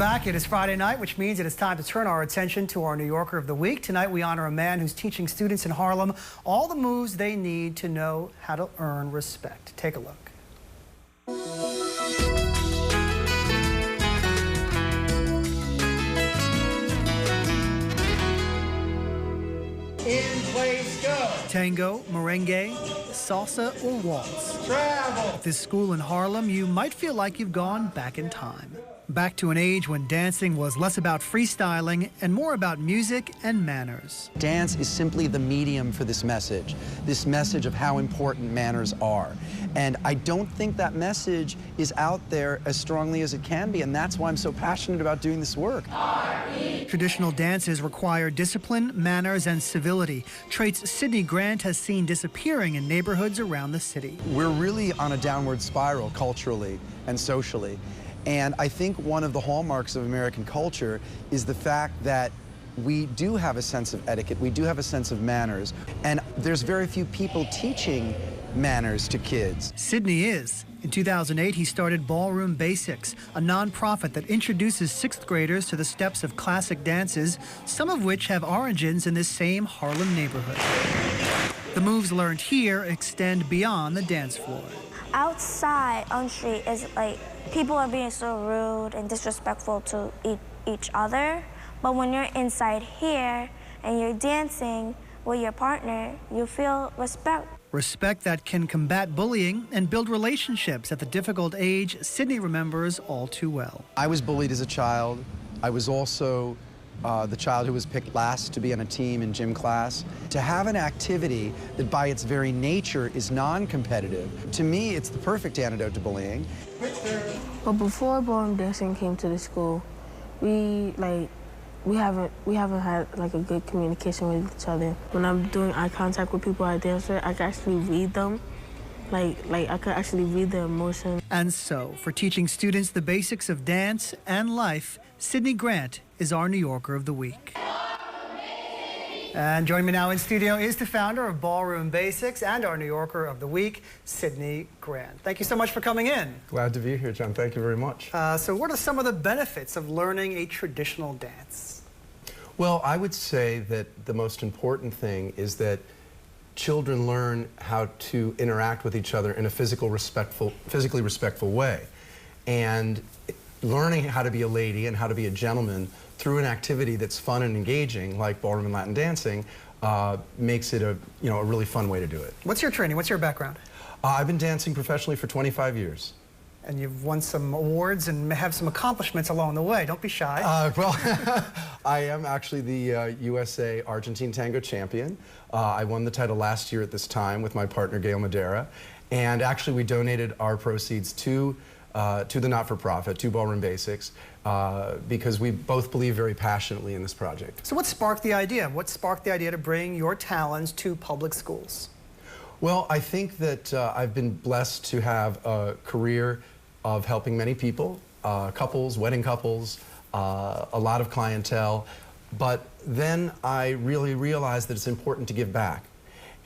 back. It is Friday night, which means it is time to turn our attention to our New Yorker of the Week. Tonight, we honor a man who's teaching students in Harlem all the moves they need to know how to earn respect. Take a look. In place, go. Tango, merengue, salsa, or waltz. Travel. At this school in Harlem, you might feel like you've gone back in time. Back to an age when dancing was less about freestyling and more about music and manners. Dance is simply the medium for this message of how important manners are. And I don't think that message is out there as strongly as it can be, and that's why I'm so passionate about doing this work. Traditional dances require discipline, manners, and civility, traits Sidney Grant has seen disappearing in neighborhoods around the city. We're really on a downward spiral culturally and socially. And I think one of the hallmarks of American culture is the fact that we do have a sense of etiquette, we do have a sense of manners, and there's very few people teaching manners to kids. Sidney is. In 2008, he started Ballroom Basix, a nonprofit that introduces sixth graders to the steps of classic dances, some of which have origins in this same Harlem neighborhood. The moves learned here extend beyond the dance floor. Outside on the street is like people are being so rude and disrespectful to each other. But when you're inside here and you're dancing with your partner, you feel respect. Respect that can combat bullying and build relationships at the difficult age Sidney remembers all too well. I was bullied as a child. I was also the child who was picked last to be on a team in gym class. To have an activity that by its very nature is non-competitive, to me it's the perfect antidote to bullying. But before ballroom dancing came to the school, we haven't had like a good communication with each other. When I'm doing eye contact with people I dance with, I can actually read them. Like I could actually read their emotion. And so, for teaching students the basics of dance and life, Sidney Grant is our New Yorker of the Week. And joining me now in studio is the founder of Ballroom Basix and our New Yorker of the Week, Sidney Grant. Thank you so much for coming in. Glad to be here, John. Thank you very much. So what are some of the benefits of learning a traditional dance? Well, I would say that the most important thing is that children learn how to interact with each other in a physically respectful way. And learning how to be a lady and how to be a gentleman through an activity that's fun and engaging, like ballroom and Latin dancing, makes it a really fun way to do it. What's your training? What's your background? I've been dancing professionally for 25 years. And you've won some awards and have some accomplishments along the way. Don't be shy. Well, I am actually the USA Argentine Tango champion. I won the title last year at this time with my partner, Gail Madera. And actually, we donated our proceeds to the not-for-profit, to Ballroom Basix, because we both believe very passionately in this project. So what sparked the idea? What sparked the idea to bring your talents to public schools? Well, I think that I've been blessed to have a career of helping many people, couples, wedding couples, a lot of clientele, but then I really realized that it's important to give back.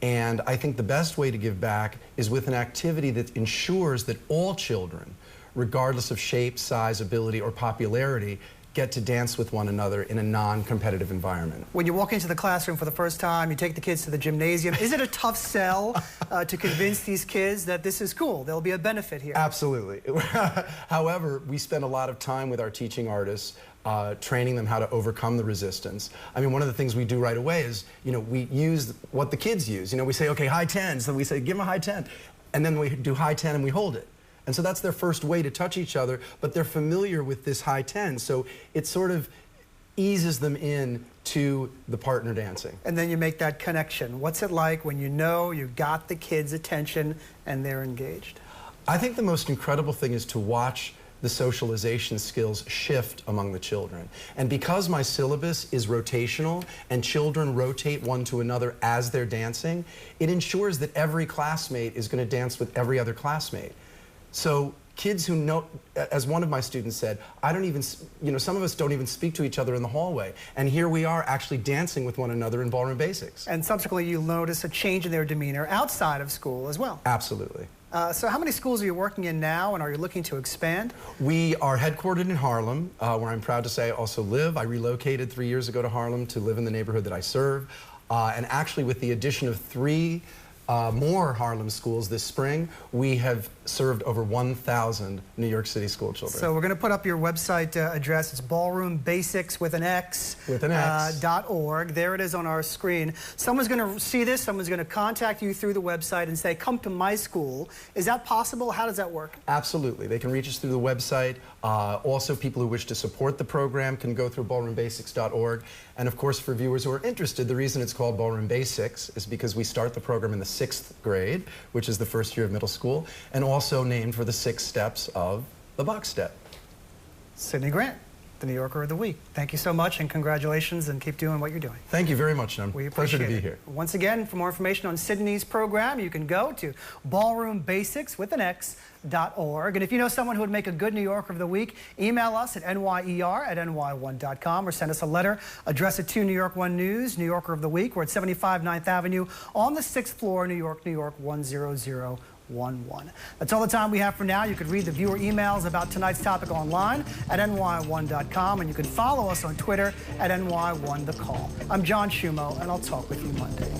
And I think the best way to give back is with an activity that ensures that all children, regardless of shape, size, ability, or popularity, get to dance with one another in a non-competitive environment. When you walk into the classroom for the first time, you take the kids to the gymnasium, is it a tough sell to convince these kids that this is cool, there'll be a benefit here? Absolutely. However, we spend a lot of time with our teaching artists training them how to overcome the resistance. I mean, one of the things we do right away is, we use what the kids use. We say, okay, high 10, so we say, give them a high 10. And then we do high 10 and we hold it. And so that's their first way to touch each other, but they're familiar with this high 10, so it sort of eases them in to the partner dancing. And then you make that connection. What's it like when you know you got the kids' attention and they're engaged? I think the most incredible thing is to watch the socialization skills shift among the children. And because my syllabus is rotational and children rotate one to another as they're dancing, it ensures that every classmate is going to dance with every other classmate. So kids who know, as one of my students said, some of us don't even speak to each other in the hallway. And here we are actually dancing with one another in Ballroom Basix. And subsequently you'll notice a change in their demeanor outside of school as well. Absolutely. So how many schools are you working in now, and are you looking to expand? We are headquartered in Harlem, where I'm proud to say I also live. I relocated 3 years ago to Harlem to live in the neighborhood that I serve. And actually, with the addition of 3 more Harlem schools this spring, we have served over 1,000 New York City school children. So we're going to put up your website address. It's Ballroom Basix with an X. With an X. .org. There it is on our screen. Someone's going to see this. Someone's going to contact you through the website and say, come to my school. Is that possible? How does that work? Absolutely. They can reach us through the website. Also, people who wish to support the program can go through ballroombasix.org. And of course, for viewers who are interested, the reason it's called Ballroom Basix is because we start the program in the 6th grade, which is the first year of middle school, and also named for the 6 steps of the box step. Sidney Grant, the New Yorker of the Week. Thank you so much, and congratulations, and keep doing what you're doing. Thank you very much, John. We Pleasure to appreciate be it. here. Once again, for more information on Sidney's program, you can go to ballroombasix with an X.org. And if you know someone who would make a good New Yorker of the Week, email us at NYer@NY1.com or send us a letter. Address it to New York 1 News, New Yorker of the Week. We're at 75 9th Avenue on the 6th floor, New York, 10011. That's all the time we have for now. You could read the viewer emails about tonight's topic online at NY1.com, and you can follow us on Twitter at NY1TheCall. I'm John Schumo, and I'll talk with you Monday.